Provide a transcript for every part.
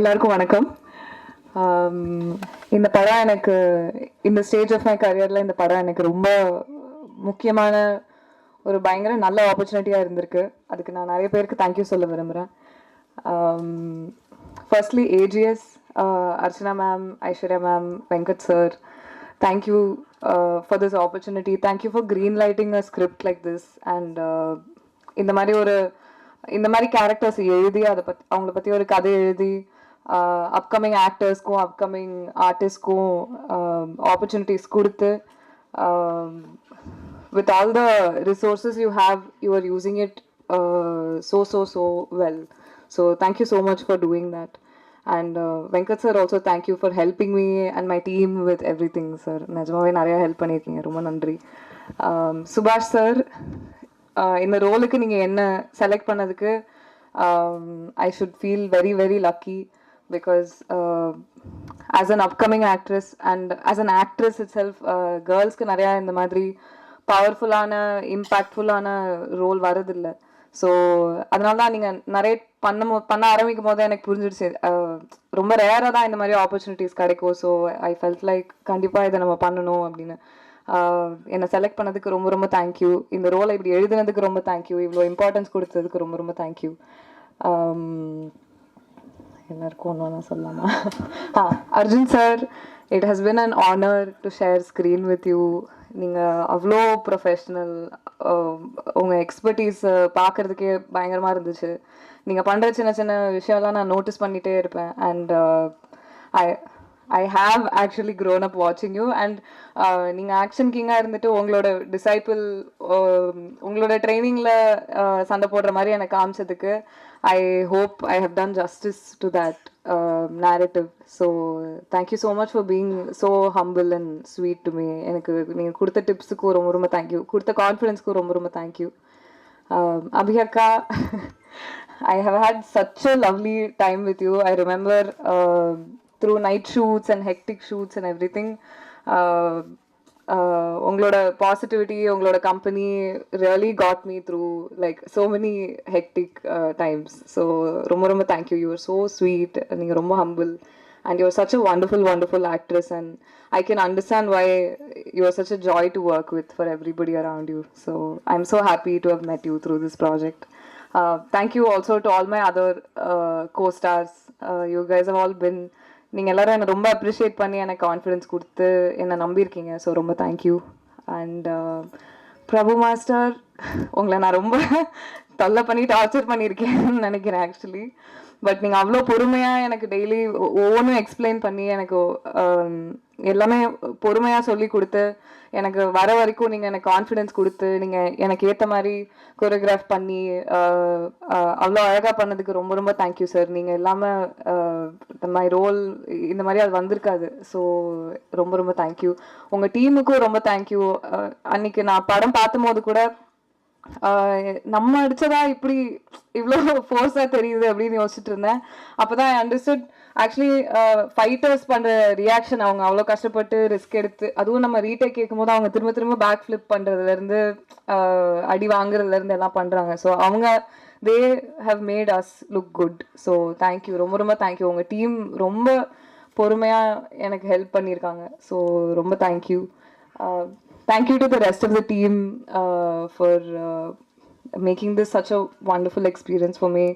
எல்லாருக்கும் வணக்கம். இந்த படம் எனக்கு இந்த ஸ்டேஜ் ஆஃப் மை கரியரில் இந்த படம் எனக்கு ரொம்ப முக்கியமான ஒரு பயங்கர நல்ல ஆப்பர்ச்சுனிட்டியாக இருந்திருக்கு. அதுக்கு நான் நிறைய பேருக்கு தேங்க்யூ சொல்ல விரும்புகிறேன். Firstly AGS, Archana ma'am, Aishwarya ma'am, Venkat sir, thank you for this opportunity. Thank you for green lighting a script like this. And இந்த மாதிரி கேரக்டர்ஸ் எழுதி அவங்கள பற்றி ஒரு கதை எழுதி அப்கமிங் ஆக்டர்ஸ்க்கும் அப்கமிங் ஆர்டிஸ்ட்க்கும் ஆப்பர்ச்சுனிட்டிஸ் கொடுத்து with all the resources you are using it so well. So thank you so much for doing that. And Venkat sir, also thank you for helping me and my team with everything, sir. Najamave nariya help பண்ணிருக்கீங்க, ரொம்ப நன்றி. சுபாஷ் sir, இந்த ரோலுக்கு நீங்கள் என்ன select பண்ணதுக்கு I should feel very very lucky because as an upcoming actress and as an actress itself, girls-க்கு நிறையா இந்த மாதிரி பவர்ஃபுல்லான இம்பேக்ட்ஃபுல்லான ரோல் வரதில்லை. ஸோ அதனால தான் நீங்கள் நிறைய பண்ண ஆரம்பிக்கும் போது எனக்கு புரிஞ்சிடுச்சு, ரொம்ப ரேராக தான் இந்த மாதிரி ஆப்பர்ச்சுனிட்டிஸ் கிடைக்கும். ஸோ ஐ ஃபெல்ட் லைக் கண்டிப்பாக இதை நம்ம பண்ணணும் அப்படின்னு. என்னை செலக்ட் பண்ணதுக்கு ரொம்ப ரொம்ப தேங்க்யூ. இந்த ரோலை இப்படி எழுதுனதுக்கு ரொம்ப தேங்க்யூ. இவ்வளோ இம்பார்ட்டன்ஸ் கொடுத்ததுக்கு ரொம்ப ரொம்ப தேங்க்யூ. எல்லாருக்கும் ஒன்று ஒன்றா சொல்லலாமா? Arjun sir, it has been an honour to share screen with you. நீங்கள் அவ்வளோ ப்ரொஃபஷ்னல், உங்கள் எக்ஸ்பர்டீஸ் பார்க்குறதுக்கே பயங்கரமாக இருந்துச்சு. நீங்கள் பண்ணுற சின்ன சின்ன விஷயம்லாம் நான் நோட்டீஸ் பண்ணிகிட்டே இருப்பேன். And I have actually grown up வாட்சிங் யூ. அண்ட் நீங்கள் ஆக்ஷன் கிங்காக இருந்துட்டு உங்களோட டிசைபிள் உங்களோட ட்ரைனிங்கில் சண்டை போடுற மாதிரி எனக்கு காமிச்சதுக்கு I hope I have done justice to that narrative. So thank you so much for being so humble and sweet to me. எனக்கு நீங்கள் கொடுத்த டிப்ஸுக்கு ரொம்ப ரொம்ப தேங்க்யூ, கொடுத்த கான்ஃபிடென்ஸ்க்கு ரொம்ப ரொம்ப thank you. அபிஹக்கா, I have had such a lovely time with you. I remember through night shoots and hectic shoots and everything, உங்களோட positivity, உங்களோட company really got me through like so many hectic times. So ரொம்ப ரொம்ப thank you. You are so sweet, நீங்கள் ரொம்ப humble, and you are such a wonderful actress. And I can understand why you are such a joy to work with for everybody around you. So I am so happy to have met you through this project. Thank you also to all my other co-stars. You guys have all been, நீங்கள் எல்லோரும் என்னை ரொம்ப appreciate பண்ணி எனக்கு confidence கொடுத்து என்னை நம்பியிருக்கீங்க. So ரொம்ப thank you. And Prabhu master, உங்களை நான் ரொம்ப தொல்லை பண்ணி டார்ச்சர் பண்ணியிருக்கேன்னு நினைக்கிறேன் ஆக்சுவலி. பட் நீங்கள் அவ்வளோ பொறுமையாக எனக்கு டெய்லி ஒவ்வொன்றும் எக்ஸ்பிளைன் பண்ணி எனக்கு எல்லாமே பொறுமையாக சொல்லி கொடுத்து எனக்கு வர வரைக்கும் நீங்கள் எனக்கு கான்ஃபிடென்ஸ் கொடுத்து நீங்கள் எனக்கு ஏற்ற மாதிரி கொரியோகிராஃப் பண்ணி அவ்வளோ அழகாக பண்ணதுக்கு ரொம்ப ரொம்ப தேங்க்யூ சார். நீங்கள் இல்லாமல் மை ரோல் இந்த மாதிரி அது வந்திருக்காது. ஸோ ரொம்ப ரொம்ப தேங்க்யூ. உங்கள் டீமுக்கும் ரொம்ப தேங்க்யூ. அன்றைக்கி நான் படம் பார்த்தும் போது கூட நம்ம அடிச்சதா இப்படி இவ்வளோ ஃபோர்ஸாக தெரியுது அப்படின்னு யோசிச்சுட்டு இருந்தேன். அப்போ தான் ஐ அண்டர்ஸ்டுட் ஆக்சுவலி ஃபைட்டர்ஸ் பண்ணுற ரியாக்ஷன், அவங்க அவ்வளோ கஷ்டப்பட்டு ரிஸ்க் எடுத்து, அதுவும் நம்ம ரீடேக் கேட்கும்போது அவங்க திரும்ப திரும்ப பேக் ஃப்ளிப் பண்ணுறதுலேருந்து அடி வாங்குறதுலேருந்து எல்லாம் பண்ணுறாங்க. ஸோ அவங்க they have made us look good. So thank you, ரொம்ப ரொம்ப தேங்க்யூ. உங்கள் டீம் ரொம்ப பொறுமையாக எனக்கு ஹெல்ப் பண்ணியிருக்காங்க. ஸோ ரொம்ப thank you. Thank you to the rest of the team for making this such a wonderful experience for me.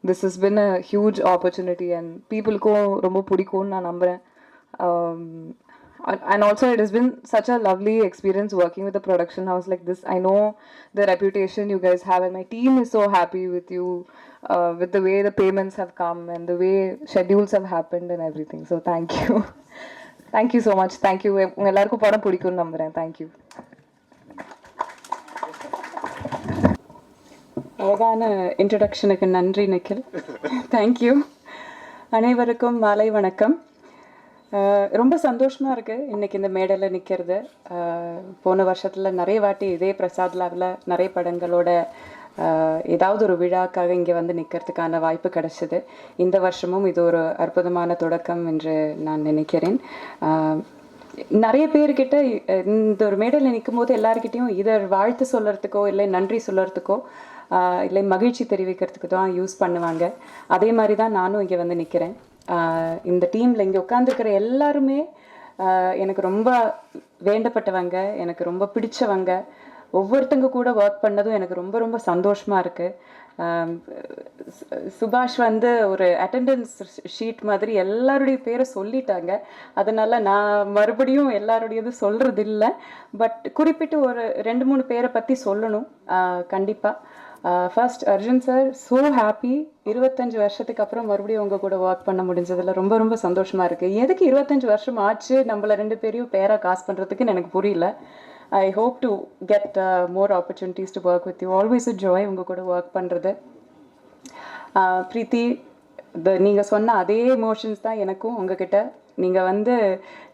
This has been a huge opportunity and people-ku romba pudikonu na nambren. And also it has been such a lovely experience working with a production house like this. I know the reputation you guys have and my team is so happy with you, with the way the payments have come and the way schedules have happened and everything. So thank you. Thank you so much. Thank you. உங்கள் எல்லாருக்கும் படம் பிடிக்கும்னு நம்புகிறேன். Thank you. அழகான இன்ட்ரடக்ஷனுக்கு நன்றி Nikhil. Thank you. அனைவருக்கும் மாலை வணக்கம். ரொம்ப சந்தோஷமாக இருக்குது இன்றைக்கி இந்த மேடையில் நிற்கிறது. போன வருஷத்தில் நிறைய வாட்டி இதே பிரசாத் லேபில் நிறைய படங்களோட ஏதாவது ஒரு விழாக்காக இங்கே வந்து நிற்கிறதுக்கான வாய்ப்பு கிடைச்சிது. இந்த வருஷமும் இது ஒரு அற்புதமான தொடக்கம் என்று நான் நினைக்கிறேன். நிறைய பேர்கிட்ட இந்த ஒரு மேடையில் நிற்கும் போது எல்லாருக்கிட்டையும் இதை வாழ்த்து சொல்கிறதுக்கோ இல்லை நன்றி சொல்கிறதுக்கோ இல்லை மகிழ்ச்சி தெரிவிக்கிறதுக்கு தான் யூஸ் பண்ணுவாங்க. அதே மாதிரி தான் நானும் இங்கே வந்து நிற்கிறேன். இந்த டீமில் இங்கே உட்காந்துருக்கிற எல்லாருமே எனக்கு ரொம்ப வேண்டப்பட்டவங்க, எனக்கு ரொம்ப பிடிச்சவங்க. ஒவ்வொருத்தங்க கூட ஒர்க் பண்ணதும் எனக்கு ரொம்ப ரொம்ப சந்தோஷமாக இருக்குது. சுபாஷ் வந்து ஒரு அட்டெண்டன்ஸ் ஷீட் மாதிரி எல்லாருடைய பேரை சொல்லிட்டாங்க. அதனால் நான் மறுபடியும் எல்லாருடையது சொல்கிறது இல்லை. பட் குறிப்பிட்டு ஒரு 2-3 பேரை பற்றி சொல்லணும் கண்டிப்பாக. First Arjun sir, so happy. 25 வருஷத்துக்கு அப்புறம் மறுபடியும் உங்கள் கூட ஒர்க் பண்ண முடிஞ்சதில் ரொம்ப ரொம்ப சந்தோஷமாக இருக்குது. எதுக்கு 25 வருஷம் ஆச்சு நம்மளை 2 பேரையும் பேராக காசு பண்ணுறதுக்குன்னு எனக்கு புரியல. I hope to get more opportunities to work with you. Always a joy உங்கள் கூட ஒர்க் பண்ணுறது. பிரீத்தி, நீங்கள் சொன்ன அதே எமோஷன்ஸ் தான் எனக்கும் உங்ககிட்ட. நீங்கள் வந்து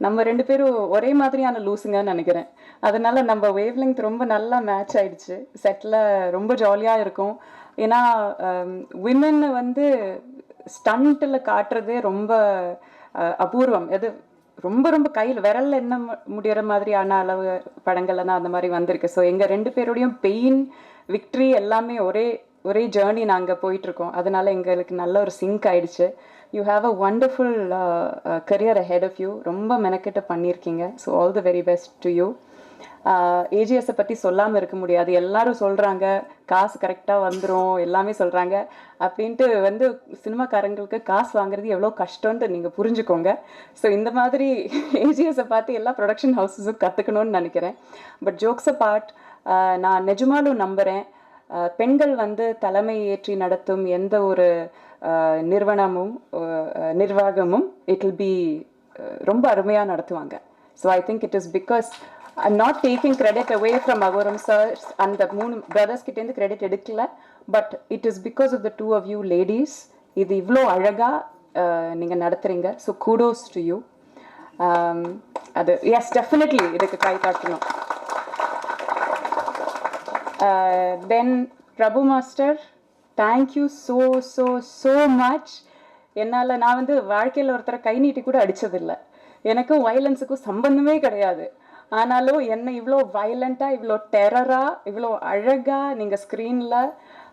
நம்ம 2 பேரும் ஒரே மாதிரியான லூஸுங்கன்னு நினைக்கிறேன். அதனால நம்ம வேவ் லெங்த் ரொம்ப நல்லா மேட்ச் ஆயிடுச்சு. செட்டில் ரொம்ப ஜாலியாக இருக்கும். ஏன்னா விமன் வந்து ஸ்டண்ட்டில் காட்டுறதே ரொம்ப அபூர்வம். எது ரொம்ப ரொம்ப கையில் விரலில் என்ன முடிகிற மாதிரியான அளவு படங்கள்ல தான் அந்த மாதிரி வந்திருக்கு. ஸோ எங்கள் 2 பேருடையும் பெயின், விக்ட்ரி எல்லாமே ஒரே ஜேர்னி நாங்கள் போயிட்டுருக்கோம். அதனால எங்களுக்கு நல்ல ஒரு சிங்க் ஆயிடுச்சு. You have a wonderful career ahead of you. ரொம்ப மெனக்கிட்ட பண்ணியிருக்கீங்க. So all the very best to you. ஏஜிஎஸை பற்றி சொல்லாமல் இருக்க முடியாது. எல்லாரும் சொல்கிறாங்க காசு கரெக்டாக வந்துடும், எல்லாமே சொல்கிறாங்க. அப்படின்ட்டு வந்து சினிமாக்காரங்களுக்கு காசு வாங்குறது எவ்வளோ கஷ்டம்ன்ட்டு நீங்கள் புரிஞ்சுக்கோங்க. ஸோ இந்த மாதிரி ஏஜிஎஸை பார்த்து எல்லா ப்ரொடக்ஷன் ஹவுஸஸும் கற்றுக்கணும்னு நினைக்கிறேன். பட் ஜோக்ஸ் பார்ட், நான் நிஜமாலும் நம்புகிறேன் பெண்கள் வந்து தலைமை ஏற்றி நடத்தும் எந்த ஒரு நிர்வாகமும் இட் வில் பி ரொம்ப அருமையாக நடத்துவாங்க. So I think it is because I'm not taking credit away from Avaram sir and the 3 brothers கிட்டேருந்து கிரெடிட் எடுக்கல. But it is because of the 2 of you ladies. இது இவ்வளோ அழகாக நீங்கள் நடத்துகிறீங்க. So kudos to you. அது yes, definitely இதுக்கு கை காட்டணும். Then Prabhu master, thank you so so so much. என்னால் நான் வந்து வாழ்க்கையில் ஒருத்தரை கை நீட்டி கூட அடித்ததில்லை. எனக்கும் வயலன்ஸுக்கும் சம்பந்தமே கிடையாது. ஆனாலும் என்னை இவ்வளோ வயலண்ட்டாக, இவ்வளோ டெரராக, இவ்வளோ அழகாக நீங்கள் ஸ்க்ரீனில்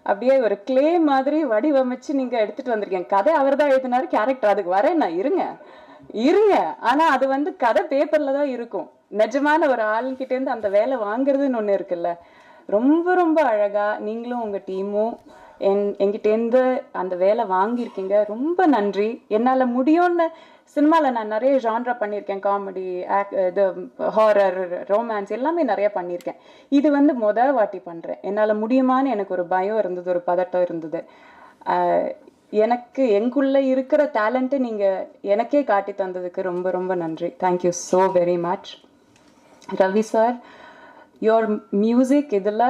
அப்படியே ஒரு கிளே மாதிரி வடிவமைச்சு நீங்கள் எடுத்துகிட்டு வந்திருக்கீங்க. கதை அவர் தான் எழுதினாரு, கேரக்டர் அதுக்கு வரேன் நான் இருங்க. ஆனால் அது வந்து கதை பேப்பரில் தான் இருக்கும். நிஜமான ஒரு ஆளுங்கிட்டேருந்து அந்த வேலை வாங்குறதுன்னு ஒன்று இருக்குல்ல. ரொம்ப ரொம்ப அழகாக நீங்களும் உங்கள் டீமும் என்கிட்டேருந்து அந்த வேலை வாங்கியிருக்கீங்க. ரொம்ப நன்றி. என்னால் முடியும்னு சினிமாவில் நான் நிறைய ஜான்ரா பண்ணியிருக்கேன். காமெடி, இது ஹாரர், ரொமான்ஸ் எல்லாமே நிறைய பண்ணியிருக்கேன். இது வந்து வாட்டி பண்ணுறேன். என்னால் முடியுமான்னு எனக்கு ஒரு பயம் இருந்தது, ஒரு பதட்டம் இருந்தது. எனக்கு எங்குள்ளே இருக்கிற டேலண்ட்டு நீங்கள் எனக்கே காட்டி தந்ததுக்கு ரொம்ப ரொம்ப நன்றி. Thank you so very much. Ravi sir, your music இதில்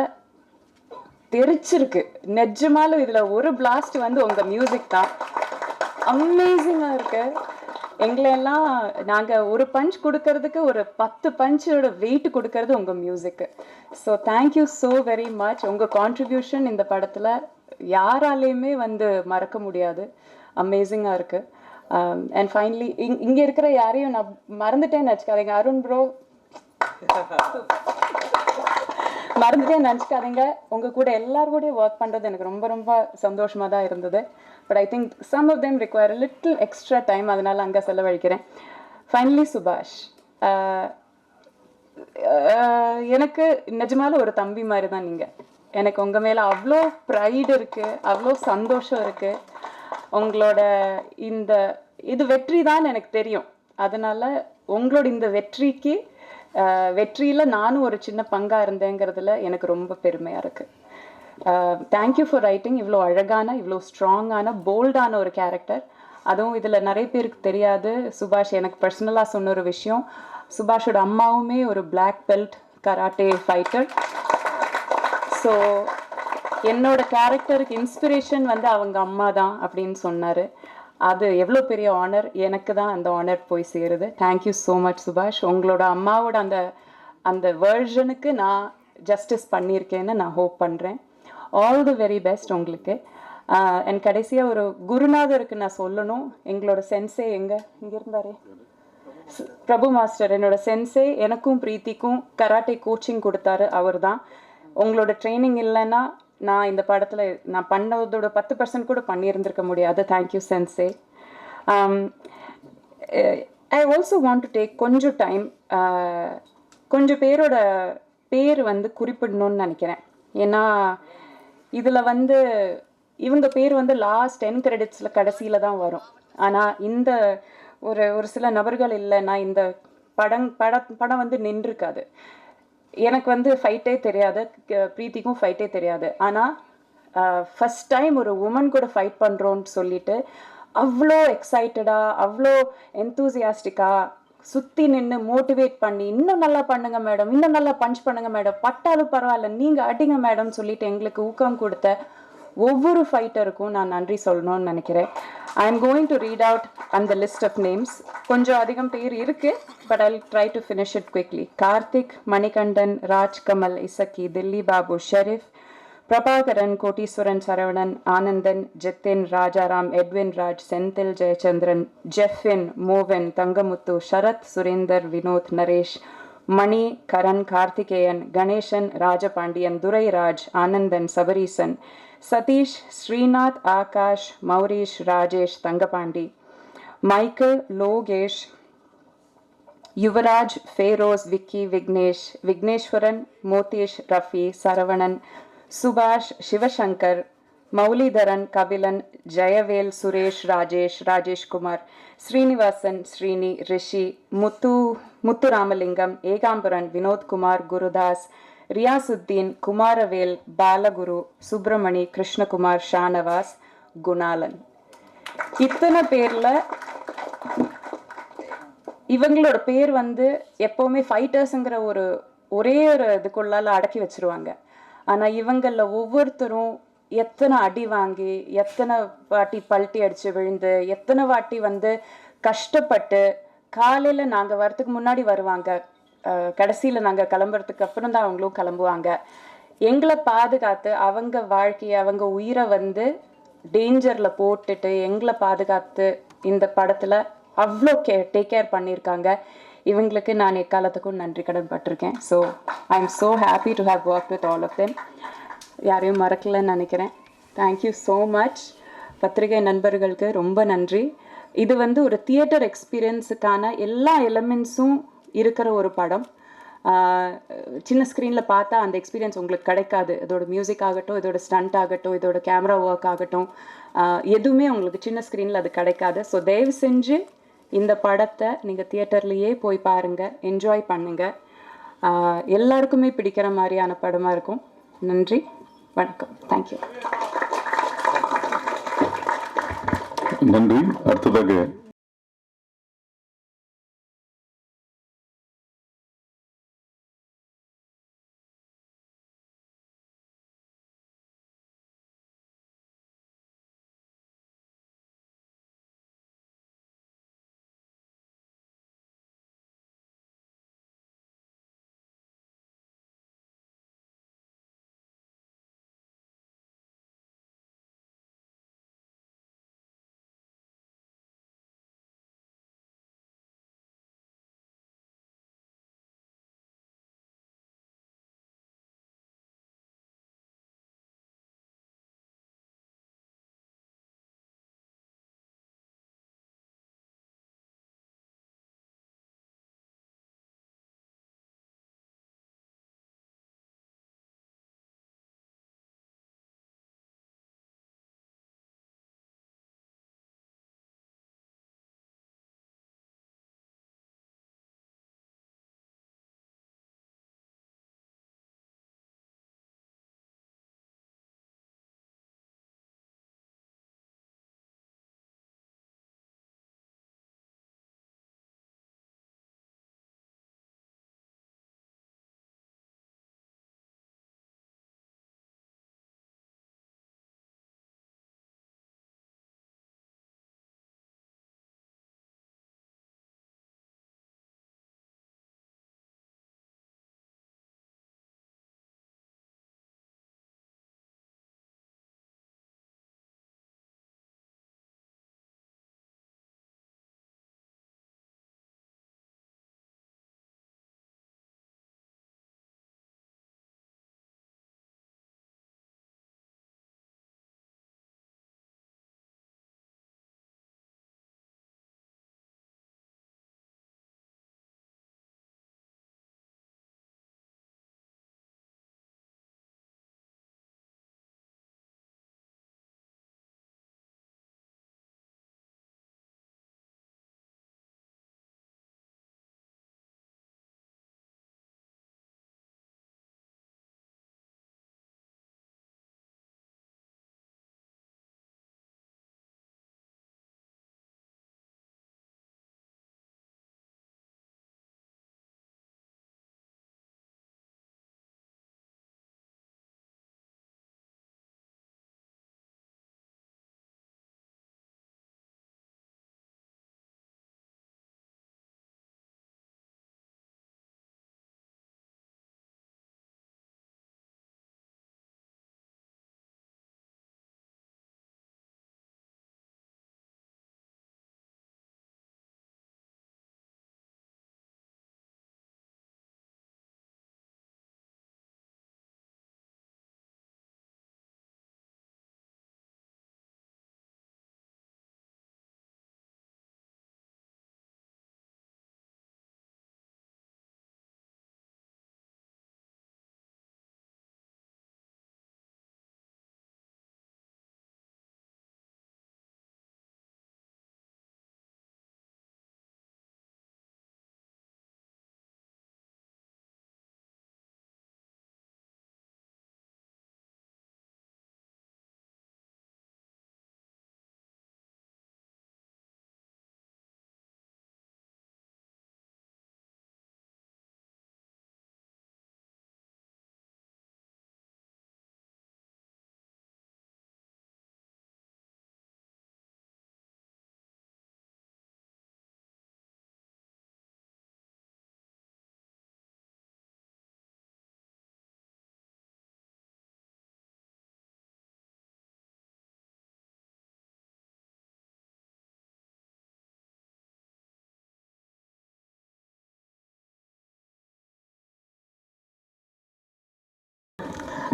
தெரிச்சிருக்கு. நிஜமாலும் இதில் ஒரு பிளாஸ்ட் வந்து உங்கள் மியூசிக் தான். அமேசிங்காக இருக்கு. எங்களெல்லாம் நாங்கள் ஒரு பஞ்ச் கொடுக்கறதுக்கு ஒரு 10 பஞ்சோட வெயிட் கொடுக்கறது உங்கள் மியூசிக்கு. So thank you so very much. உங்கள் கான்ட்ரிபியூஷன் இந்த படத்தில் யாராலையுமே வந்து மறக்க முடியாது. அமேசிங்காக இருக்குது. அண்ட் ஃபைனலி இங்கே இருக்கிற யாரையும் நான் மறந்துட்டேன்னு நினச்சிக்காதீங்க. அருண் ப்ரோ மறந்துட்டேன்னு நினச்சிக்காதீங்க. உங்கள் கூட எல்லாரும் ஒர்க் பண்ணுறது எனக்கு ரொம்ப ரொம்ப சந்தோஷமாக தான் இருந்தது. But I think some of them require little extra time. அதனால் அங்கே செலவழிக்கிறேன். ஃபைனலி சுபாஷ், எனக்கு நிஜமால ஒரு தம்பி மாதிரி தான் நீங்கள். எனக்கு உங்கள் மேலே அவ்வளோ ப்ரைடு இருக்குது, அவ்வளோ சந்தோஷம் இருக்குது. உங்களோட இது வெற்றி தான் எனக்கு தெரியும். அதனால் உங்களோட இந்த வெற்றியில் நானும் ஒரு சின்ன பங்காக இருந்தேங்கிறதுல எனக்கு ரொம்ப பெருமையாக இருக்குது. தேங்க்யூ ஃபார் ரைட்டிங் இவ்வளோ அழகான, இவ்வளோ ஸ்ட்ராங்கான, போல்டான ஒரு கேரக்டர். அதுவும் இதில் நிறைய பேருக்கு தெரியாது. சுபாஷ் எனக்கு பர்சனலாக சொன்ன ஒரு விஷயம், சுபாஷோட அம்மாவுமே ஒரு black belt karate fighter. So என்னோட கேரக்டருக்கு இன்ஸ்பிரேஷன் வந்து அவங்க அம்மா தான் அப்படின்னு சொன்னார். அது எவ்வளோ பெரிய ஆனர். எனக்கு தான் அந்த ஆனர் போய் சேருது. தேங்க்யூ ஸோ மச் சுபாஷ். உங்களோட அம்மாவோட அந்த வேர்ஷனுக்கு நான் ஜஸ்டிஸ் பண்ணியிருக்கேன்னு நான் ஹோப் பண்ணுறேன். ஆல் தி வெரி பெஸ்ட் உங்களுக்கு. என் கடைசியாக ஒரு குருநாதருக்கு நான் சொல்லணும். எங்களோட சென்சே இங்கே இருந்தாரே, பிரபு மாஸ்டர், என்னோட சென்சே. எனக்கும் பிரீத்திக்கும் கராட்டே கோச்சிங் கொடுத்தாரு அவர் தான். உங்களோட ட்ரைனிங் இல்லைன்னா நான் இந்த படத்தில் நான் பண்ணதோட 10% கூட பண்ணியிருந்திருக்க முடியாது. Thank you sensei. I also want to take கொஞ்சம் டைம், கொஞ்சம் பேரோட பேர் வந்து குறிப்பிடணும்னு நினைக்கிறேன். ஏன்னா இதில் வந்து இவங்க பேர் வந்து லாஸ்ட் 10 கிரெடிட்ஸில் கடைசியில் தான் வரும். ஆனால் இந்த ஒரு ஒரு சில நபர்கள் இல்லைன்னா இந்த படம் வந்து நின்றுருக்காது. எனக்கு வந்து ஃபைட்டே தெரியாது, பிரீத்திக்கும் ஃபைட்டே தெரியாது. ஆனால் ஃபஸ்ட் டைம் ஒரு உமன் கூட ஃபைட் பண்ணுறோன்னு சொல்லிட்டு அவ்வளோ எக்ஸைட்டடாக, அவ்வளோ என்தூசியாஸ்டிக்காக சுற்றி நின்று மோட்டிவேட் பண்ணி, இன்னும் நல்லா பண்ணுங்க மேடம், இன்னும் நல்லா பஞ்ச் பண்ணுங்க மேடம், பட்டாலும் பரவாயில்ல நீங்கள் அடிங்க மேடம் சொல்லிட்டு எங்களுக்கு ஊக்கம் கொடுத்த ஒவ்வொரு ஃபைட்டருக்கும் நான் நன்றி சொல்லணும்னு நினைக்கிறேன். I am going to read out அந்த லிஸ்ட் ஆஃப் நேம்ஸ். கொஞ்சம் அதிகம் பேர் இருக்கு, but I try to finish it quickly. Karthik, Manikandan, Rajkamal, Isakki, Dilli Babu, Sharif, Prabhakaran, Kotteeswaran, Saravanan, Anandan, Jithin, Rajaram, Edwin Raj, Senthil, Jayachandran, Jefin, Movan, Thangamuthu, Sarath, Surender, Vinoth, Naresh, Mani, Karan, Karthikeyan, Ganesan, Rajapandian, Durairaj, Anandan, Sabareesan, Sathish, Srinath, Akash, Mourish, Rajesh, Thangapandi, Michael, Lokesh, Yuvaraj, Feroz, Vicky, Vignesh, Vigneswaran, மோதீஷ், Rafi, Saravanan, சுபாஷ், சிவசங்கர், மௌலிதரன், கபிலன், ஜெயவேல், சுரேஷ், ராஜேஷ், ராஜேஷ்குமார், ஸ்ரீனிவாசன், ஸ்ரீனி, ரிஷி, முத்துராமலிங்கம், ஏகாம்பரன், வினோத்குமார், குருதாஸ், ரியாசுத்தீன், குமாரவேல், பாலகுரு, சுப்பிரமணி, கிருஷ்ணகுமார், ஷானவாஸ், குணாலன். இத்தனை பேரில் இவங்களோட பேர் வந்து எப்போவுமே ஃபைட்டர்ஸுங்கிற ஒரே ஒரு இதுக்குள்ளால அடக்கி வச்சிருவாங்க. ஆனால் இவங்களில் ஒவ்வொருத்தரும் எத்தனை அடி வாங்கி, எத்தனை வாட்டி பல்ட்டி அடித்து விழுந்து, எத்தனை வாட்டி வந்து கஷ்டப்பட்டு, காலையில் நாங்கள் வரத்துக்கு முன்னாடி வருவாங்க, கடைசியில் நாங்கள் கிளம்புறதுக்கு அப்புறம் தான் அவங்களும் கிளம்புவாங்க. எங்களை பாதுகாத்து அவங்க வாழ்க்கையை, அவங்க உயிரை வந்து டேஞ்சரில் போட்டுட்டு எங்களை பாதுகாத்து இந்த படத்தில் அவ்வளோ டேக் கேர் பண்ணியிருக்காங்க. இவங்களுக்கு நான் எக்காலத்துக்கும் நன்றி கடன் பட்டிருக்கேன். So I am so happy to have work with all of them. யாரையும் மறக்கலைன்னு நினைக்கிறேன். Thank you so much. பத்திரிகை நண்பர்களுக்கு ரொம்ப நன்றி. இது வந்து ஒரு தியேட்டர் எக்ஸ்பீரியன்ஸுக்கான எல்லா எலமெண்ட்ஸும் இருக்கிற ஒரு படம். சின்ன ஸ்க்ரீனில் பார்த்தா அந்த எக்ஸ்பீரியன்ஸ் உங்களுக்கு கிடைக்காது. இதோட மியூசிக் ஆகட்டும், இதோட ஸ்டண்ட் ஆகட்டும், இதோட கேமரா ஒர்க் ஆகட்டும், எதுவுமே உங்களுக்கு சின்ன ஸ்க்ரீனில் அது கிடைக்காது. ஸோ தயவு செஞ்சு இந்த படத்தை நீங்கள் தியேட்டர்லேயே போய் பாருங்கள், என்ஜாய் பண்ணுங்கள். எல்லாருக்குமே பிடிக்கிற மாதிரியான படமாக இருக்கும். நன்றி, வணக்கம், தேங்க்யூ. நன்றி. அடுத்ததாக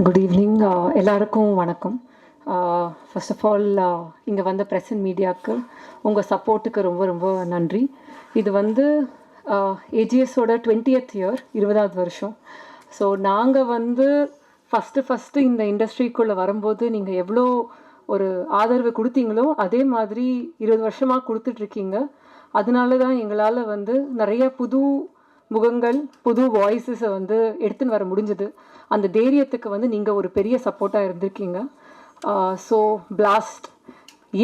குட் ஈவினிங். எல்லாருக்கும் வணக்கம். ஃபர்ஸ்ட் ஆஃப் ஆல் இங்கே வந்த ப்ரெஸ் அண்ட் மீடியாவுக்கு உங்கள் சப்போர்ட்டுக்கு ரொம்ப ரொம்ப நன்றி. இது வந்து ஏஜிஎஸோட 20th இயர், 20வது வருஷம். ஸோ நாங்கள் வந்து ஃபஸ்ட்டு இந்த இண்டஸ்ட்ரிக்குள்ளே வரும்போது நீங்கள் எவ்வளோ ஒரு ஆதரவு கொடுத்தீங்களோ அதே மாதிரி 20 வருஷமாக கொடுத்துட்ருக்கீங்க. அதனால தான் எங்களால் வந்து நிறைய புது முகங்கள், புது வாய்ஸஸை வந்து எடுத்துன்னு வர முடிஞ்சது. அந்த தைரியத்துக்கு வந்து நீங்கள் ஒரு பெரிய சப்போர்ட்டாக இருந்திருக்கீங்க. ஸோ பிளாஸ்ட்,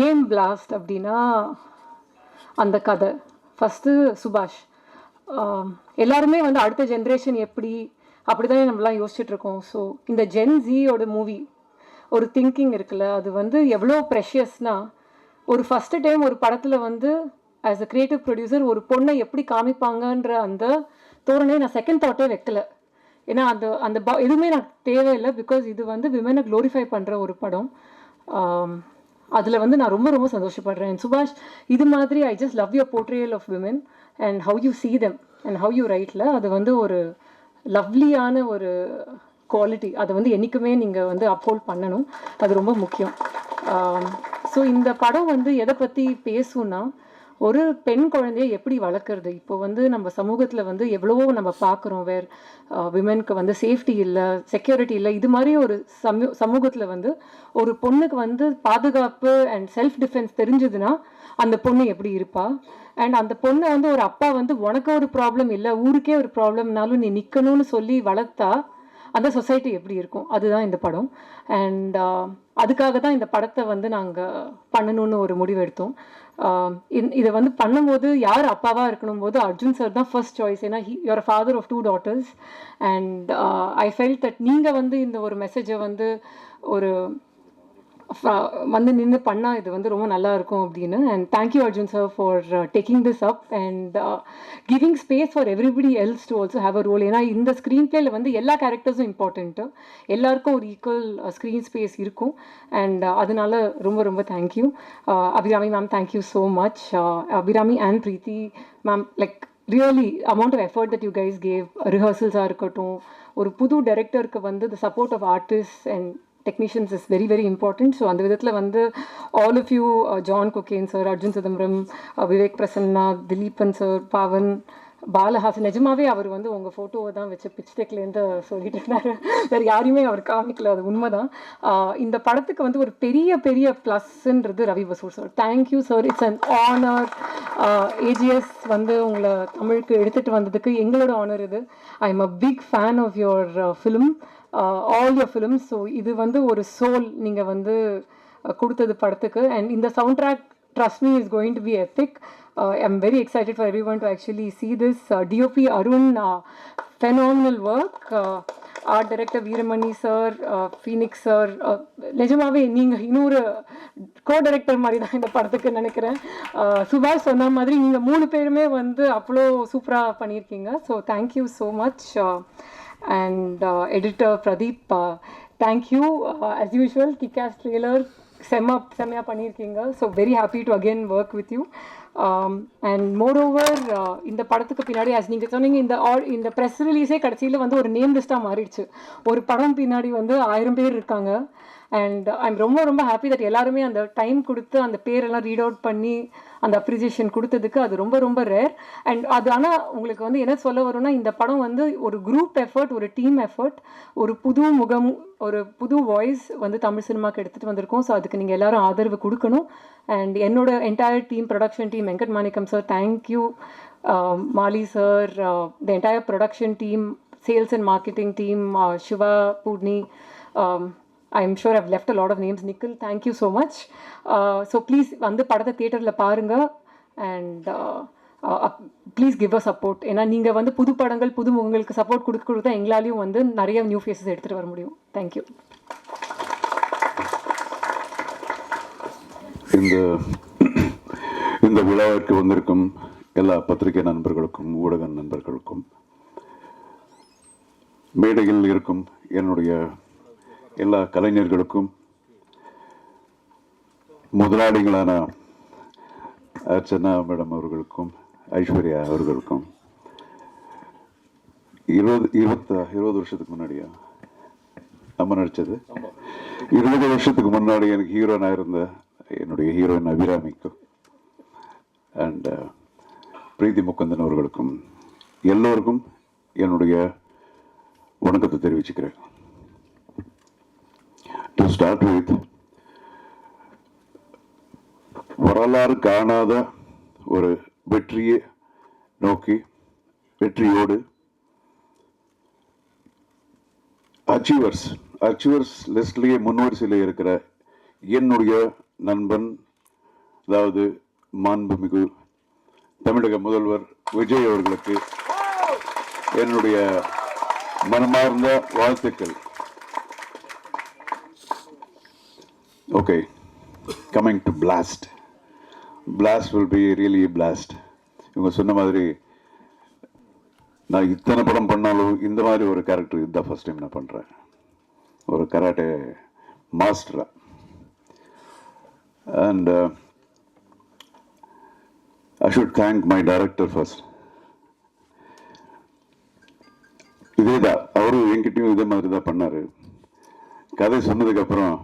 ஏன் பிளாஸ்ட் அப்படின்னா அந்த கதை ஃபஸ்ட்டு சுபாஷ். எல்லாருமே வந்து அடுத்த ஜென்ரேஷன் எப்படி அப்படி தான் நம்மளாம் யோசிச்சுட்ருக்கோம். ஸோ இந்த ஜென்ஸியோட மூவி ஒரு திங்கிங் இருக்குல்ல, அது வந்து எவ்வளோ ப்ரெஷியஸ்னால், ஒரு ஃபஸ்ட்டு டைம் ஒரு படத்தில் வந்து ஆஸ் அ க்ரியேட்டிவ் ப்ரொடியூசர் ஒரு பொண்ணை எப்படி காமிப்பாங்கன்ற அந்த தோரணையை நான் செகண்ட் தாட்டே வைக்கலை. ஏன்னா அந்த அந்த எதுவுமே நான் தேவையில்லை. பிகாஸ் இது வந்து விமனை க்ளோரிஃபை பண்ணுற ஒரு படம். அதில் வந்து நான் ரொம்ப ரொம்ப சந்தோஷப்படுறேன். சுபாஷ், இது மாதிரி I just love your portrayal of women and how you see them and how you ரைட்டில். அது வந்து ஒரு லவ்லியான ஒரு குவாலிட்டி. அதை வந்து என்றைக்குமே நீங்கள் வந்து அப்ஹோல்ட் பண்ணணும். அது ரொம்ப முக்கியம். ஸோ இந்த படம் வந்து எதை பற்றி பேசுன்னா, ஒரு பெண் குழந்தையை எப்படி வளர்க்குறது. இப்போ வந்து நம்ம சமூகத்தில் வந்து எவ்வளவோ நம்ம பார்க்குறோம், வேர் விமென்க்கு வந்து சேஃப்டி இல்லை, செக்யூரிட்டி இல்லை. இது மாதிரி ஒரு சமூகத்தில் வந்து ஒரு பொண்ணுக்கு வந்து பாதுகாப்பு அண்ட் செல்ஃப் டிஃபென்ஸ் தெரிஞ்சதுன்னா அந்த பொண்ணு எப்படி இருப்பா. அண்ட் அந்த பொண்ணை வந்து ஒரு அப்பா வந்து உனக்கு ஒரு ப்ராப்ளம் இல்லை, ஊருக்கே ஒரு ப்ராப்ளம்னாலும் நீ நிற்கணும்னு சொல்லி வளர்த்தா அந்த சொசைட்டி எப்படி இருக்கும். அதுதான் இந்த படம். அண்ட் அதுக்காக தான் இந்த படத்தை வந்து நாங்கள் பண்ணணும்னு ஒரு முடிவு எடுத்தோம். இதை வந்து பண்ணும்போது யார் அப்பாவாக இருக்கணும் போது அர்ஜுன் சார் தான் ஃபர்ஸ்ட் சாய்ஸ். ஏன்னா your father of 2 daughters. And I felt that நீங்கள் வந்து இந்த ஒரு மெசேஜை வந்து ஒரு வந்து நின்று பண்ணால் இது வந்து ரொம்ப நல்லா இருக்கும் அப்படின்னு. And thank you Arjun sir for taking this up and giving space for everybody else to also have a role. ஏன்னா இந்த ஸ்க்ரீன் பிளேயில் வந்து எல்லா கேரக்டர்ஸும் இம்பார்ட்டண்ட்டு, எல்லாருக்கும் ஒரு ஈக்குவல் ஸ்க்ரீன் ஸ்பேஸ் இருக்கும். அண்ட் அதனால ரொம்ப ரொம்ப thank you. Abirami ma'am, thank you so much. Abirami and Preethi ma'am, like really amount of effort that you guys gave. ரிஹர்சல்ஸாக இருக்கட்டும், ஒரு புது டைரக்டருக்கு வந்து the support of artist and technicians is very very important. So அந்த விதத்தில் வந்து all of you, John Cocaine sir, Arjun Sidamram, Vivek Prasanna, Dileepan sir, Pavan, Balahasan, நிஜமாவே அவர் வந்து உங்கள் ஃபோட்டோவை தான் வச்சு பிச் டெக்லேருந்து சொல்லிட்டு இருந்தார். வேறு யாரையுமே அவர் காமிக்கல, அது உண்மைதான். இந்த படத்துக்கு வந்து ஒரு பெரிய பெரிய ப்ளஸ்ன்றது Ravi Basrur sir. Thank you sir, it's an honour. AGS வந்து உங்களை தமிழுக்கு எடுத்துகிட்டு வந்ததுக்கு எங்களோட ஆனர் இது. I am a big fan of your film, all your films. ஸோ இது வந்து ஒரு சோல் நீங்கள் வந்து கொடுத்தது படத்துக்கு. அண்ட் இந்த sound track, trust me, is going to be epic. I'm very excited for everyone to actually see this. DOP Arun, phenomenal work. Art director Veeramani sir, Phoenix sir, நிஜமாவே நீங்கள் இன்னொரு co-director மாதிரி தான் இந்த படத்துக்கு நினைக்கிறேன். சுபாஷ் சொன்ன மாதிரி நீங்கள் 3 பேருமே வந்து அவ்வளோ சூப்பராக பண்ணியிருக்கீங்க. So thank you so much. And editor Pradeep, thank you. As usual kick-as trailer செம்மையாக பண்ணியிருக்கீங்க. So very happy to again work with you. And more over இந்த படத்துக்கு பின்னாடி ஆஸ் நீங்கள் சொன்னீங்க, இந்த ப்ரெஸ் ரிலீஸே கடைசியில் வந்து ஒரு நேம் லிஸ்ட்டாக மாறிடுச்சு. ஒரு படம் பின்னாடி வந்து 1000 பேர் இருக்காங்க. அண்ட் ஐம் ரொம்ப ரொம்ப ஹாப்பி தட் எல்லாருமே அந்த டைம் கொடுத்து அந்த பேரெல்லாம் ரீட் அவுட் பண்ணி அந்த அப்ரிசியேஷன் கொடுத்ததுக்கு. அது ரொம்ப ரொம்ப ரேர். அண்ட் அது ஆனால் உங்களுக்கு வந்து என்ன சொல்ல வரும்னா, இந்த படம் வந்து ஒரு குரூப் எஃபர்ட், ஒரு டீம் எஃபர்ட், ஒரு புது முகம், ஒரு புது வாய்ஸ் வந்து தமிழ் சினிமாவுக்கு எடுத்துகிட்டு வந்திருக்கோம். ஸோ அதுக்கு நீங்கள் எல்லாரும் ஆதரவு கொடுக்கணும். அண்ட் என்னோட entire team, production team, Venkat Manickam sir, thank you. Mali sir, the entire production team, sales and marketing team, Siva, Poorni, I'm sure I've left a lot of names. Nikhil, thank you so much. So please வந்து படத்தை தியேட்டரில் பாருங்கள். And please give a support. ஏன்னா நீங்கள் வந்து புது படங்கள், புது முகங்களுக்கு சப்போர்ட் கொடுத்தா எங்களாலையும் வந்து நிறைய நியூ ஃபேஸஸ் எடுத்துகிட்டு வர முடியும். தேங்க்யூ. இந்த விழாவிற்கு வந்திருக்கும் எல்லா பத்திரிகை நண்பர்களுக்கும், ஊடக நண்பர்களுக்கும், மேடையில் இருக்கும் என்னுடைய எல்லா கலைஞர்களுக்கும், முதலாளிகளான அர்ச்சனா மேடம் அவர்களுக்கும், ஐஸ்வர்யா அவர்களுக்கும், 20 வருஷத்துக்கு முன்னாடியா நம்ம நடித்தது 20 வருஷத்துக்கு முன்னாடி எனக்கு ஹீரோனாக இருந்த என்னுடைய ஹீரோயின் அபிராமிக்கும் அண்ட் பிரீத்தி முகுந்தன் அவர்களுக்கும் எல்லோருக்கும் என்னுடைய வணக்கத்தை தெரிவிச்சுக்கிறேன். டு ஸ்டார்ட் வித், வரலாறு காணாத ஒரு வெற்றியை நோக்கி வெற்றியோடு அச்சீவர்ஸ் லிஸ்ட்லேயே முன்வரிசையில் இருக்கிற என்னுடைய நண்பன், அதாவது மாண்புமிகு தமிழக முதல்வர் விஜய் அவர்களுக்கு என்னுடைய மனமார்ந்த வாழ்த்துக்கள். Okay, coming to blast will be really blast. இவங்க சொன்ன மாதிரி நான் இத்தனை படம் பண்ணாலும் இந்த மாதிரி ஒரு கேரக்டர் இதுதான் ஃபர்ஸ்ட் டைம் நான் பண்ணுறேன். ஒரு கராட்டே மாஸ்டரா. And I should thank my director first. இதே தான் அவரும் என்கிட்டையும் இதே மாதிரி தான் பண்ணார். கதை சொன்னதுக்கப்புறம்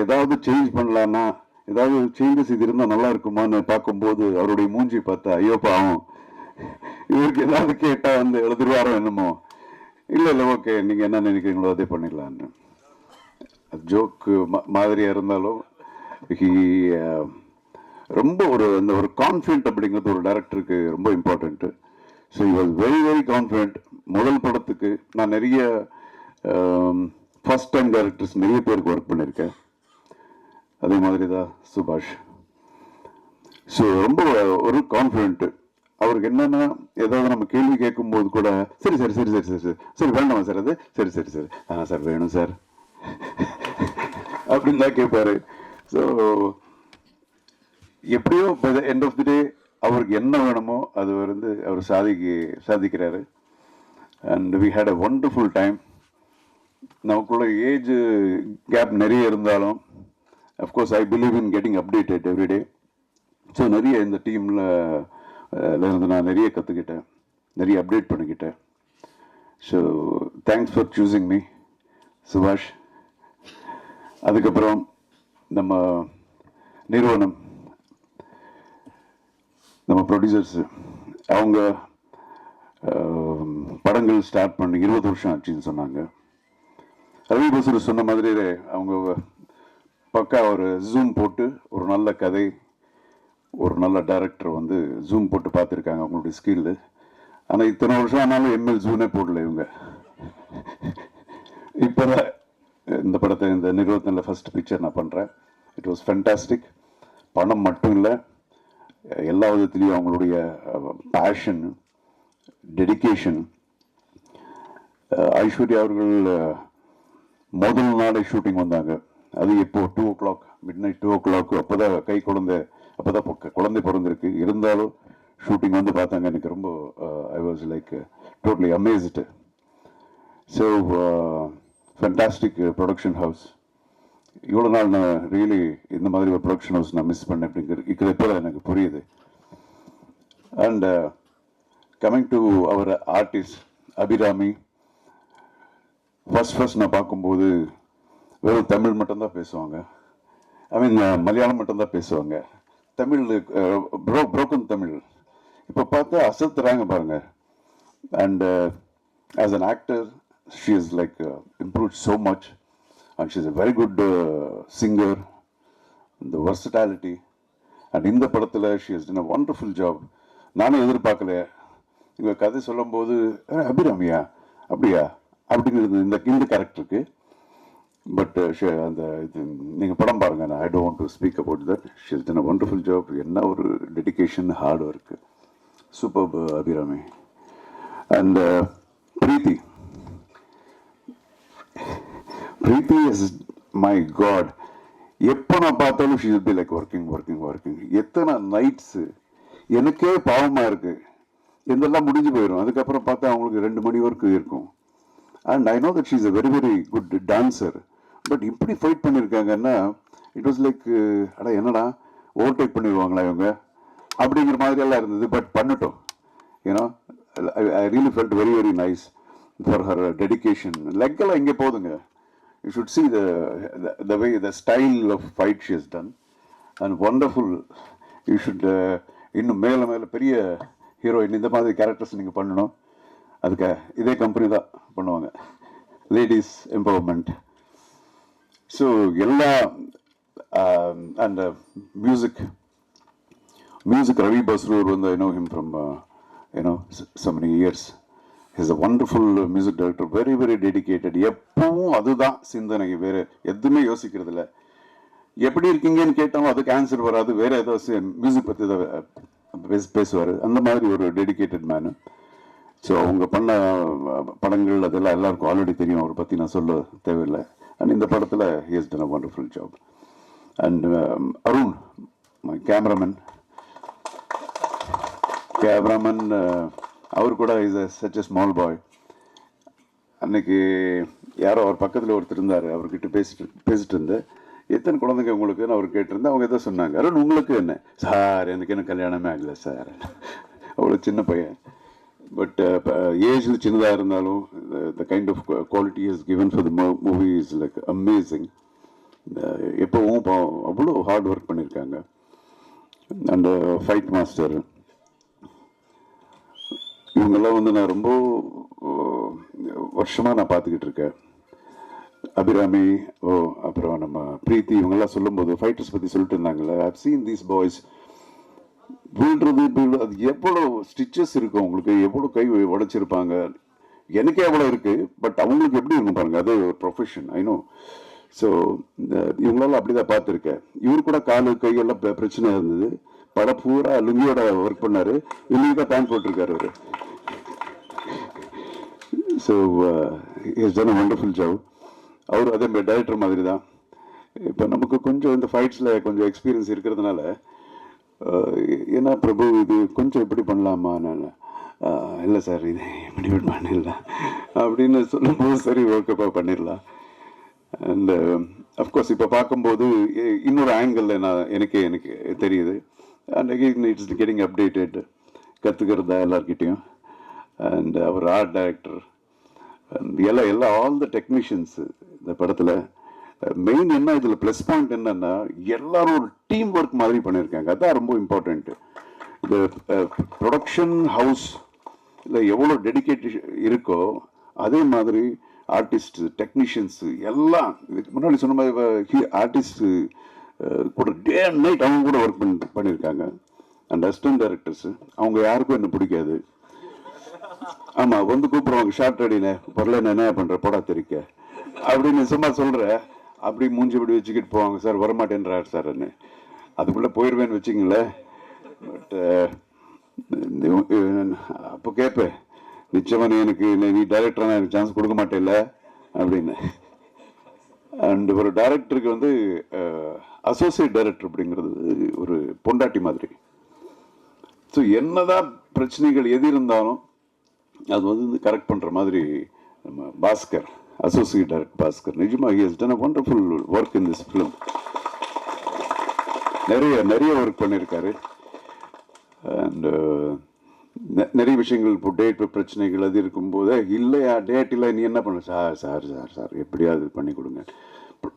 ஏதாவது சேஞ்ச் பண்ணலான்னா, ஏதாவது சேஞ்சஸ் இது இருந்தால் நல்லா இருக்குமான்னு பார்க்கும்போது அவருடைய மூஞ்சி பார்த்தா ஐயோ பாவம், இவருக்கு ஏதாவது கேட்டால் வந்து எழுதுருவாரோ என்னமோ. இல்லை ஓகே, நீங்கள் என்ன நினைக்கிறீங்களோ அதே பண்ணிடலான்னு. ஜோக்கு மாதிரியாக இருந்தாலும் ரொம்ப அந்த ஒரு கான்ஃபிடென்ட் அப்படிங்கிறது ஒரு டைரக்டருக்கு ரொம்ப important. So he was very very confident. முதல் படத்துக்கு நான் நிறைய ஃபர்ஸ்ட் டைம் டைரக்டர்ஸ் நிறைய பேருக்கு ஒர்க் பண்ணியிருக்கேன். அதே மாதிரி தான் சுபாஷ். ஸோ ரொம்ப ஒரு கான்ஃபிடென்ட்டு. அவருக்கு என்னன்னா, ஏதாவது நம்ம கேள்வி கேட்கும்போது கூட சரி சரி சரி சரி சரி சரி சரி வேண்டாமா சார், அது சரி சரி சரி சார் வேணும் சார் அப்படின்னு தான் கேட்பாரு. ஸோ எப்படியோ by the end of the day அவருக்கு என்ன வேணுமோ அது வந்து அவர் சாதிக்கிறாரு. And we had a wonderful time. நமக்குள்ள ஏஜ் கேப் நிறைய இருந்தாலும் of course I believe in getting updated every day. So நிறைய இந்த டீமில் இருந்து நான் நிறைய கற்றுக்கிட்டேன், நிறைய அப்டேட் பண்ணிக்கிட்டேன். So thanks for choosing me சுபாஷ். அதுக்கப்புறம் நம்ம நிறுவனம், நம்ம ப்ரொடியூசர்ஸு, அவங்க படங்கள் ஸ்டார்ட் பண்ணி 20 வருஷம் ஆச்சுன்னு சொன்னாங்க. ரவி பசூர் சொன்ன மாதிரி அவங்க பக்கா ஒரு ஜூம் போட்டு ஒரு நல்ல கதை, ஒரு நல்ல டைரக்டர் வந்து ஜூம் போட்டு பார்த்துருக்காங்க அவங்களுடைய ஸ்கில்லு. ஆனால் இத்தனை வருஷம் ஆனாலும் எம்எல் ஜூனே போடல இவங்க. இப்போ தான் இந்த படத்தை இந்த நிறுவனத்தில் ஃபர்ஸ்ட் பிக்சர் நான் பண்ணுறேன். It was fantastic. பணம் மட்டும் இல்லை, எல்லா விதத்துலேயும் அவங்களுடைய பேஷன், டெடிக்கேஷன். ஐஸ்வர்யா அவர்கள் முதல் நாளே ஷூட்டிங் வந்தாங்க. அது இப்போ 2 o'clock, midnight 2 o'clock. அப்போ தான் குழந்தை பிறந்திருக்கு. இருந்தாலும் ஷூட்டிங் வந்து பார்த்தாங்க. எனக்கு ரொம்ப I was like totally amazed. So fantastic production house. இவ்வளோ நாள் நான் ரியலி இந்த மாதிரி ஒரு ப்ரொடக்ஷன் ஹவுஸ் நான் மிஸ் பண்ணேன் அப்படிங்கிறது இப்போ தான் எனக்கு புரியுது. And coming to our artist Abirami, first நான் பார்க்கும்போது வெறும் தமிழ் மட்டும்தான் பேசுவாங்க. ஐ மீன் மலையாளம் மட்டும்தான் பேசுவாங்க. தமிழ் புரோக்கன் தமிழ். இப்போ பார்த்தா அசத்துறாங்க பாருங்க. And as an actor she is like improved so much. And she is a very good singer. இந்த வர்சட்டாலிட்டி. அண்ட் இந்த படத்தில் she is done a wonderful job. நானும் எதிர்பார்க்கல. இவங்க கதை சொல்லும்போது அபிராமியா அப்படியா அப்படிங்கிறது இந்த கேரக்டருக்கு. பட் அந்த இது நீங்கள் படம் பாருங்கள். நான் I don't want to speak about that. She is done a wonderful job. என்ன ஒரு dedication, hard work. Super Abirami. And Preethi is my god. எப்போ நான் பார்த்தாலும் she will be like working. எத்தனை நைட்ஸு எனக்கே பாவமாக இருக்குது. இதெல்லாம் முடிஞ்சு போயிடும். அதுக்கப்புறம் பார்த்தா அவங்களுக்கு 2 மணி வரைக்கும் இருக்கும். And I know that she is a very very good dancer. But இப்படி ஃபைட் பண்ணியிருக்காங்கன்னா இட் வாஸ் லைக் அடா என்னடா ஓவர்டேக் பண்ணிடுவாங்களா இவங்க அப்படிங்கிற மாதிரியெல்லாம் இருந்தது. பட் பண்ணட்டும். ஏன்னா I really felt very very nice for her dedication. லெக்கெல்லாம் இங்கே போதுங்க. you should see the way, the style of fight she has done. And wonderful. You should இன்னும் மேலே மேலே பெரிய ஹீரோயின் இந்த மாதிரி கேரக்டர்ஸ் நீங்கள் பண்ணணும். அதுக்கு இதே கம்பெனி தான் பண்ணுவாங்க, லேடிஸ் எம்பவர்மெண்ட். ஸோ எல்லா அண்ட் மியூசிக் ரவி பஸ்ரூர் வந்து I know him from so many years. He's a wonderful music director, very very dedicated. எப்பவும் அதுதான் சிந்தனை, வேறு எதுவுமே யோசிக்கிறது இல்லை. எப்படி இருக்கீங்கன்னு கேட்டாலும் அதுக்கு ஆன்சர் வராது, வேற ஏதோ மியூசிக் பற்றி தான் பேசுவார். அந்த மாதிரி ஒரு டெடிக்கேட்டட் மேனு. ஸோ அவங்க பண்ண படங்கள் அதெல்லாம் எல்லாருக்கும் ஆல்ரெடி தெரியும், அவரை பற்றி நான் சொல்ல தேவையில்லை. அண்ட் இந்த படத்தில் he has done a wonderful job. And Arun, my cameraman, அவர் கூட is such a small boy. அன்னைக்கு யாரோ அவர் பக்கத்தில் ஒருத்தர் இருந்தார், அவர்கிட்ட பேசிட்டு இருந்தேன், எத்தனை குழந்தைங்க உங்களுக்குன்னு அவர் கேட்டிருந்தேன். அவங்க எதோ சொன்னாங்க, அருண் உங்களுக்கு என்ன சார், எனக்கு என்ன கல்யாணமே ஆகலை சார். அவ்வளோ சின்ன பையன். பட் ஏஜில் சின்னதாக இருந்தாலும் the kind of quality is given for the movie is like amazing. எப்போவும் அவ்வளோ ஹார்ட் ஒர்க் பண்ணியிருக்காங்க. அண்ட் ஃபைட் மாஸ்டர், இவங்கெல்லாம் வந்து நான் ரொம்ப வருஷமாக நான் பார்த்துக்கிட்டு இருக்கேன். அபிராமி, அப்புறம் நம்ம பிரீத்தி, இவங்கெல்லாம் சொல்லும்போது ஃபைட்டர்ஸ் பற்றி சொல்லிட்டு இருந்தாங்கல்ல, ஐவ் சீன் தீஸ் பாய்ஸ் வீழ்றது, அது எவ்வளோ ஸ்டிச்சஸ் இருக்கும் அவங்களுக்கு, எவ்வளோ கை உடைச்சிருப்பாங்க. எனக்கே எவ்வளோ இருக்குது, பட் அவங்களுக்கு எப்படி இருக்கும் பாருங்கள், அது ஒரு ப்ரொஃபஷன், ஐ நோ. ஸோ இவங்களால அப்படி தான் பார்த்துருக்கேன். இவர் கூட காலு கையெல்லாம் பிரச்சனை இருந்தது, படம் பூரா லுங்கியோட ஒர்க் பண்ணார், லுங்கி தான் பேண்ட் போட்டிருக்காரு அவர். So is done a wonderful job. அவர் அதே மாதிரி டைரக்டர் மாதிரி தான். இப்போ நமக்கு கொஞ்சம் இந்த ஃபைட்ஸில் கொஞ்சம் எக்ஸ்பீரியன்ஸ் இருக்கிறதுனால, ஏன்னா பிரபு இது கொஞ்சம் எப்படி பண்ணலாமா, நான் இல்லை சார் இது இப்படி பண்ணிடலாம் அப்படின்னு சொல்லும்போது சரி ஓகேப்பா பண்ணிடலாம். அண்ட் அஃப்கோர்ஸ் இப்போ பார்க்கும்போது இன்னொரு ஆங்கிளில் எனக்கு தெரியுது. And again it's getting updated, கற்றுக்கிறதா எல்லார்கிட்டையும். அண்ட் அவர் ஆர்ட் டைரக்டர் அண்ட் எல்லா ஆல் த டெக்னீஷியன்ஸு இந்த படத்தில் மெயின் என்ன, இதில் ப்ளஸ் பாயிண்ட் என்னன்னா எல்லாரும் ஒரு டீம் ஒர்க் மாதிரி பண்ணியிருக்காங்க. அதுதான் ரொம்ப இம்பார்ட்டண்ட்டு. இந்த ப்ரொடக்ஷன் ஹவுஸ் இல்லை எவ்வளோ டெடிக்கேட் இருக்கோ அதே மாதிரி ஆர்டிஸ்ட், டெக்னீஷியன்ஸு எல்லாம் இதுக்கு முன்னாடி சொன்ன மாதிரி ஆர்டிஸ்ட்டு கூட டே அண்ட் நைட் அவங்க கூட ஒர்க் பண்ணியிருக்காங்க. அண்ட் அசிஸ்டன்ட் டைரக்டர்ஸு அவங்க யாருக்கும் என்ன பிடிக்காது. ஆமாம், வந்து கூப்பிடுவாங்க, ஷார்ட் ரெடினே வரல, என்ன பண்ணுற போடா தெரிக்க அப்படின்னு சும்மா சொல்கிறேன். அப்படி மூஞ்சி இப்படி வச்சுக்கிட்டு போவாங்க, சார் வரமாட்டேன்றார் சார்ன்னு. அதுக்குள்ளே போயிடுவேன்னு வச்சுங்களேன். பட் அப்போ கேட்பேன், நிச்சயமாக எனக்கு நீ டைரக்டரான எனக்கு சான்ஸ் கொடுக்க மாட்டேல்ல அப்படின்னு. அண்ட் ஒரு டைரக்டருக்கு வந்து அசோசியேட் டைரக்டர் அப்படிங்கிறது ஒரு பொண்டாட்டி மாதிரி. ஸோ என்னதான் பிரச்சனைகள் எது இருந்தாலும் அது வந்து கரெக்ட் பண்ணுற மாதிரி நம்ம பாஸ்கர், அசோசியேட் டைரக்டர் பாஸ்கர், நிஜமாக he has done a wonderful work in this film. நிறைய ஒர்க் பண்ணியிருக்காரு. அண்ட் நிறைய விஷயங்கள் இப்போ டேட் பிரச்சனைகள் அது இருக்கும்போது, இல்லையா டேட் இல்லை நீ என்ன பண்ண சார் எப்படியாவது பண்ணி கொடுங்க.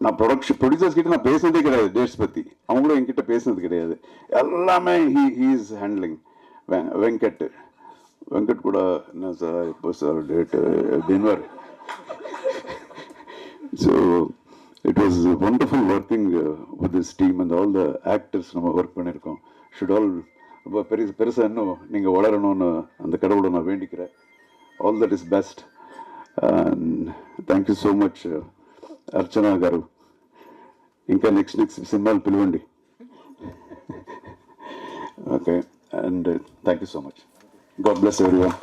நான் ப்ரொடியூசர்ஸ் கிட்ட நான் பேசுனதே கிடையாது டேட்ஸ் பற்றி, அவங்களும் என்கிட்ட பேசுனது கிடையாது. எல்லாமே ஹீ இஸ் ஹேண்ட்லிங். வெங்கட் கூட என்ன சார் இப்போ சார் டேட்டு அப்படின்வார். So it was wonderful working with this team and all the actors நம்ம ஒர்க் பண்ணியிருக்கோம். ஷுட் ஆல் ரொம்ப பெருசாக இன்னும் நீங்கள் வளரணும்னு அந்த கடவுளை நான் வேண்டிக்கிறேன். All that is best. And thank you so much Archana గారు. ఇంకా నెక్స్ట్ సినిమాలు పిలవండి. Okay, and thank you so much. God bless everyone.